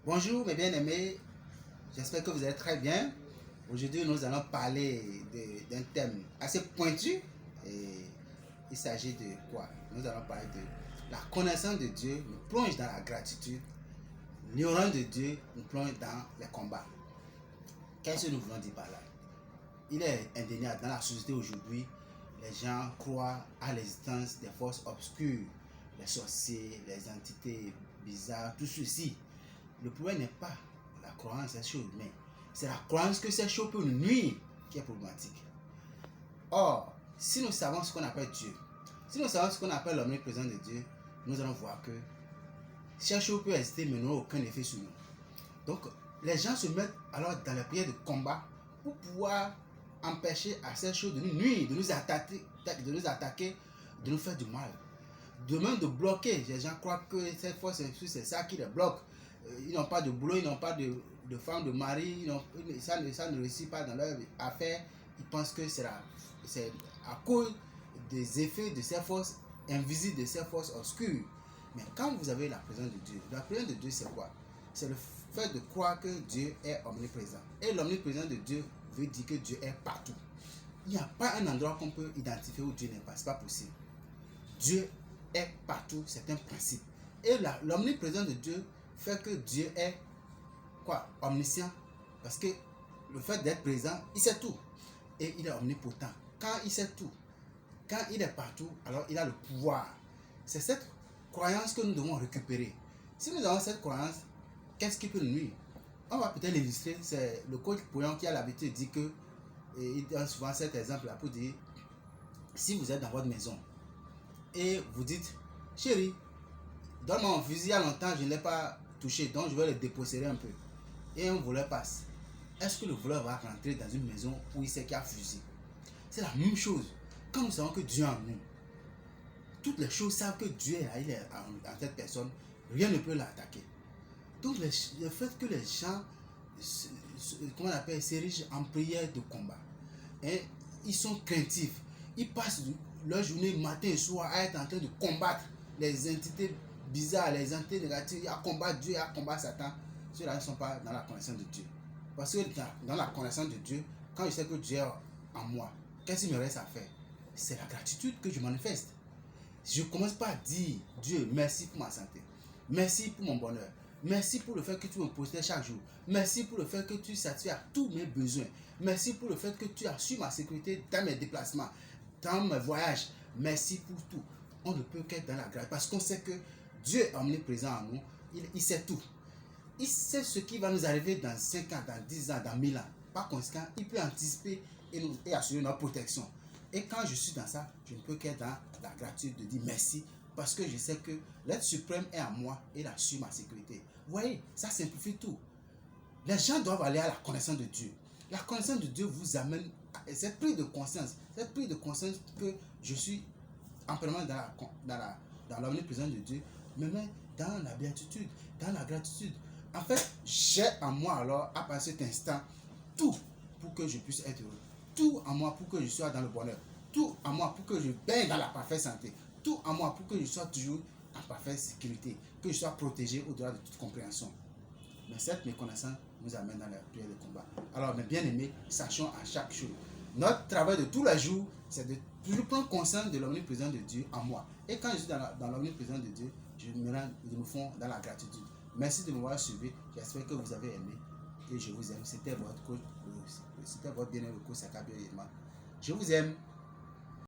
Bonjour mes bien-aimés, j'espère que vous allez très bien. Aujourd'hui nous allons parler d'un thème assez pointu et il s'agit de quoi? Nous allons parler de la connaissance de Dieu nous plonge dans la gratitude, l'ignorance de Dieu nous plonge dans les combats. Qu'est-ce que nous voulons dire par là? Il est indéniable dans la société aujourd'hui, les gens croient à l'existence des forces obscures, les sorciers, les entités bizarres, tout ceci. Le problème n'est pas la croyance ces choses, mais c'est la croyance que ces choses peuvent nous nuire qui est problématique. Or, si nous savons ce qu'on appelle Dieu, si nous savons ce qu'on appelle l'omniprésence de Dieu, nous allons voir que ces choses peuvent exister mais n'ont aucun effet sur nous. Donc, les gens se mettent alors dans les prières de combat pour pouvoir empêcher à ces choses de nous nuire, de nous attaquer, de nous faire du mal. De même de bloquer. Les gens croient que cette force, c'est ça qui les bloque. Ils n'ont pas de boulot, ils n'ont pas de femme, de mari, ça ne réussit pas dans leur affaire. Ils pensent que c'est à cause des effets de ces forces invisibles, de ces forces obscures. Mais quand vous avez la présence de Dieu, la présence de Dieu c'est quoi? C'est le fait de croire que Dieu est omniprésent. Et l'omniprésence de Dieu veut dire que Dieu est partout. Il n'y a pas un endroit qu'on peut identifier où Dieu n'est pas. Ce n'est pas possible. Dieu est partout, c'est un principe. Et l'omniprésence de Dieu fait que Dieu est quoi? Omniscient. Parce que le fait d'être présent, il sait tout. Et il est omnipotent. Quand il sait tout, quand il est partout, alors il a le pouvoir. C'est cette croyance que nous devons récupérer. Si nous avons cette croyance, qu'est-ce qui peut nous nuire? On va peut-être l'illustrer. C'est le coach Pouillon qui a l'habitude de dire que, et il donne souvent cet exemple-là pour dire, si vous êtes dans votre maison, et vous dites, chérie, donne-moi mon fusil, il y a longtemps, je ne l'ai pas touché, donc je vais le déposséder un peu. Et un voleur passe. Est-ce que le voleur va rentrer dans une maison où il sait qu'il y a un fusil? C'est la même chose. Quand nous savons que Dieu est en nous, toutes les choses savent que Dieu est là, il est en cette personne, rien ne peut l'attaquer. Donc le fait que les gens, comment on appelle, s'érigent en prière de combat, et ils sont craintifs, ils passent leur journée matin et soir à être en train de combattre les entités bizarres, les entités négatives, à combattre Dieu, à combattre Satan. Ceux-là ne sont pas dans la connaissance de Dieu. Parce que dans la connaissance de Dieu, quand je sais que Dieu est en moi, qu'est-ce qu'il me reste à faire? C'est la gratitude que je manifeste. Je commence par dire, Dieu, merci pour ma santé. Merci pour mon bonheur. Merci pour le fait que tu me possèdes chaque jour. Merci pour le fait que tu satisfais à tous mes besoins. Merci pour le fait que tu assures ma sécurité dans mes déplacements, dans mes voyages. Merci pour tout. On ne peut qu'être dans la grâce parce qu'on sait que Dieu est omniprésent en nous. Il sait tout. Il sait ce qui va nous arriver dans 5 ans, dans 10 ans, dans 1000 ans. Par conséquent, il peut anticiper et assurer notre protection. Et quand je suis dans ça, je ne peux qu'être dans la gratitude de dire merci parce que je sais que l'être suprême est en moi et il assure ma sécurité. Vous voyez, ça simplifie tout. Les gens doivent aller à la connaissance de Dieu. La connaissance de Dieu vous amène à cette prise de conscience que je suis amplement dans l'omniprésence de Dieu, me met dans la béatitude, dans la gratitude. En fait, j'ai en moi alors, à partir de cet instant, tout pour que je puisse être heureux. Tout en moi pour que je sois dans le bonheur. Tout en moi pour que je baigne dans la parfaite santé. Tout en moi pour que je sois toujours en parfaite sécurité. Que je sois protégé au-delà de toute compréhension. Mais cette méconnaissance nous amène dans la prière de combat. Alors, mes bien-aimés, sachons à chaque chose. Notre travail de tous les jours, c'est de toujours prendre conscience de l'omniprésence de Dieu en moi. Et quand je suis dans l'omniprésence de Dieu, je me fonds dans la gratitude. Merci de m'avoir suivi. J'espère que vous avez aimé. Et je vous aime. C'était votre coach, c'était votre bien-aimé coach Sakabi Oyema. Je vous aime.